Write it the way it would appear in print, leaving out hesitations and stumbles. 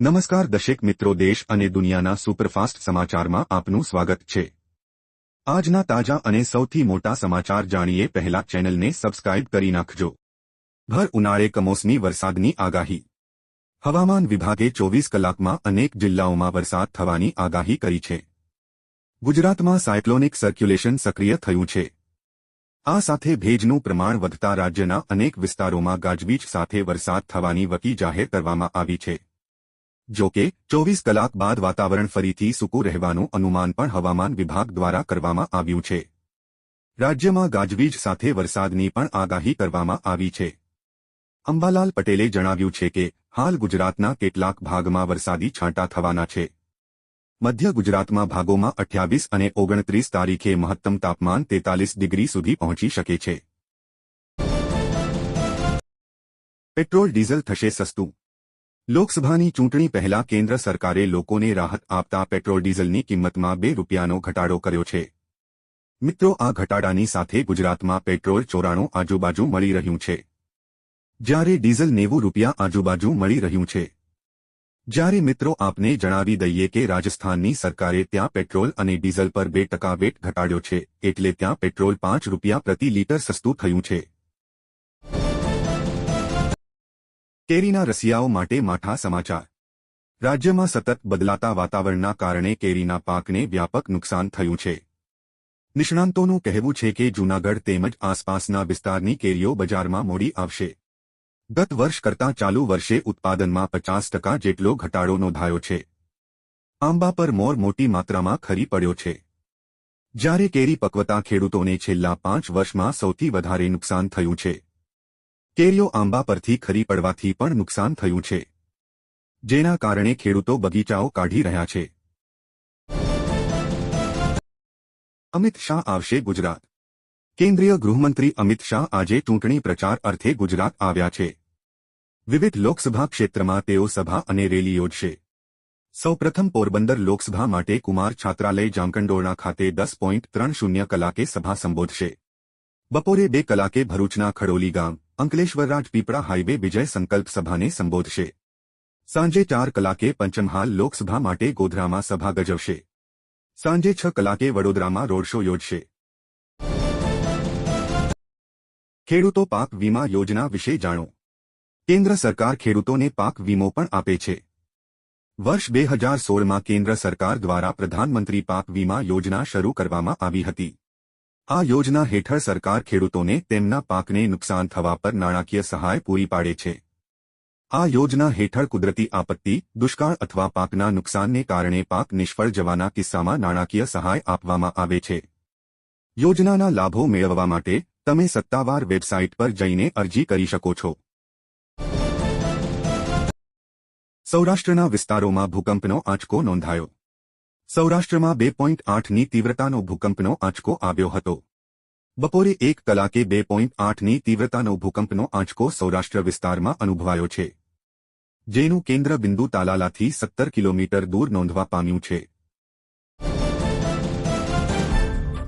નમસ્કાર દર્શક મિત્રો, દેશ અને દુનિયાના સુપરફાસ્ટ સમાચારમાં આપનું સ્વાગત છે। આજના તાજા અને સૌથી મોટા સમાચાર જાણીએ પહેલા ચેનલને સબસ્ક્રાઇબ કરી નાખજો। ભર ઉનાળે કમોસમી વરસાદની આગાહી। હવામાન વિભાગે 24 કલાકમાં અનેક જિલ્લાઓમાં વરસાદ થવાની આગાહી કરી છે। ગુજરાતમાં સાયક્લોનિક સર્ક્યુલેશન સક્રિય થયું છે। આ સાથે ભેજનું પ્રમાણ વધતા રાજ્યના અનેક વિસ્તારોમાં ગાજવીજ સાથે વરસાદ થવાની વકી જાહેર કરવામાં આવી છે। જો કે 24 કલાક બાદ વાતાવરણ ફરીથી સૂકું રહેવાનું અનુમાન પણ હવામાન વિભાગ દ્વારા કરવામાં આવ્યું છે। રાજ્યમાં ગાજવીજ સાથે વરસાદની પણ આગાહી કરવામાં આવી છે। અંબાલાલ પટેલે જણાવ્યું છે કે હાલ ગુજરાતના કેટલાક ભાગમાં વરસાદી છાંટા થવાના છે। મધ્ય ગુજરાતમાં ભાગોમાં 28 અને 29 તારીખે મહત્તમ તાપમાન 43 ડિગ્રી સુધી પહોંચી શકે છે। પેટ્રોલ ડીઝલ થશે સસ્તું। લોકસભાની ચૂંટણી પહેલા કેન્દ્ર સરકારે લોકોને રાહત આપતા પેટ્રોલ ડીઝલની કિંમતમાં 2 રૂપિયાનો ઘટાડો કર્યો છે। મિત્રો, આ ઘટાડાની સાથે ગુજરાતમાં પેટ્રોલ 94 આજુબાજુ મળી રહ્યું છે, જ્યારે ડીઝલ 90 રૂપિયા આજુબાજુ મળી રહ્યું છે। જ્યારે મિત્રો આપને જણાવી દઈએ કે રાજસ્થાનની સરકારે ત્યાં પેટ્રોલ અને ડીઝલ પર 2% વેટ ઘટાડ્યો છે, એટલે ત્યાં પેટ્રોલ 5 રૂપિયા પ્રતિ લીટર સસ્તું થયું છે। કેરીના રસિયાઓ માટે માઠા સમાચાર। રાજ્યમાં સતત બદલાતા વાતાવરણના કારણે કેરીના પાકને વ્યાપક નુકસાન થયું છે। નિષ્ણાંતોનું કહેવું છે કે જૂનાગઢ તેમજ આસપાસના વિસ્તારની કેરીઓ બજારમાં મોડી આવશે। ગત વર્ષ કરતાં ચાલુ વર્ષે ઉત્પાદનમાં 50% જેટલો ઘટાડો નોંધાયો છે। આંબા પર મોર મોટી માત્રામાં ખરી પડ્યો છે, જ્યારે કેરી પક્વતા ખેડૂતોને છેલ્લા 5 વર્ષમાં સૌથી વધારે નુકસાન થયું છે। કેરીઓ આંબા પરથી ખરી પડવાથી પણ નુકસાન થયું છે, જેના કારણે ખેડૂતો બગીચાઓ કાઢી રહ્યા છે। અમિત શાહ આવશે ગુજરાત। કેન્દ્રીય ગૃહમંત્રી અમિત શાહ આજે ચૂંટણી પ્રચાર અર્થે ગુજરાત આવ્યા છે। વિવિધ લોકસભા ક્ષેત્રમાં તેઓ સભા અને રેલી યોજશે। સૌપ્રથમ પોરબંદર લોકસભા માટે કુમાર છાત્રાલય જામકંડોરણા ખાતે 10:30 કલાકે સભા સંબોધશે। બપોરે 2 કલાકે ભરૂચના ખડોલી ગામ અંકલેશ્વર રાજપીપળા હાઇવે વિજય સંકલ્પ સભાને સંબોધશે। સાંજે 4 કલાકે પંચમહાલ લોકસભા માટે ગોધરામાં સભા ગજવશે। સાંજે 6 કલાકે વડોદરામાં રોડ શો યોજશે। ખેડૂતો પાક વીમા યોજના વિશે જાણો। કેન્દ્ર સરકાર ખેડૂતોને પાક વીમો પણ આપે છે। વર્ષ 2016માં કેન્દ્ર સરકાર દ્વારા પ્રધાનમંત્રી પાક વીમા યોજના શરૂ કરવામાં આવી હતી। આ યોજના હેઠળ સરકાર ખેડૂતોને તેમના પાકને નુકસાન થવા પર નાણાકીય સહાય પૂરી પાડે છે। આ યોજના હેઠળ કુદરતી આપત્તિ, દુષ્કાળ અથવા પાકના નુકસાનને કારણે પાક નિષ્ફળ જવાના કિસ્સામાં નાણાકીય સહાય આપવામાં આવે છે। યોજનાના લાભો મેળવવા માટે તમે સત્તાવાર વેબસાઇટ પર જઈને અરજી કરી શકો છો। સૌરાષ્ટ્રના વિસ્તારોમાં ભૂકંપનો આંચકો નોંધાયો। સૌરાષ્ટ્રમાં 2.8ની તીવ્રતાનો ભૂકંપનો આંચકો આવ્યો હતો। બપોરે 1 કલાકે 2.8ની તીવ્રતાનો ભૂકંપનો આંચકો સૌરાષ્ટ્ર વિસ્તારમાં અનુભવાયો છે, જેનું કેન્દ્ર બિંદુ તાલાલાથી 17 કિલોમીટર દૂર નોંધવા પામ્યું છે।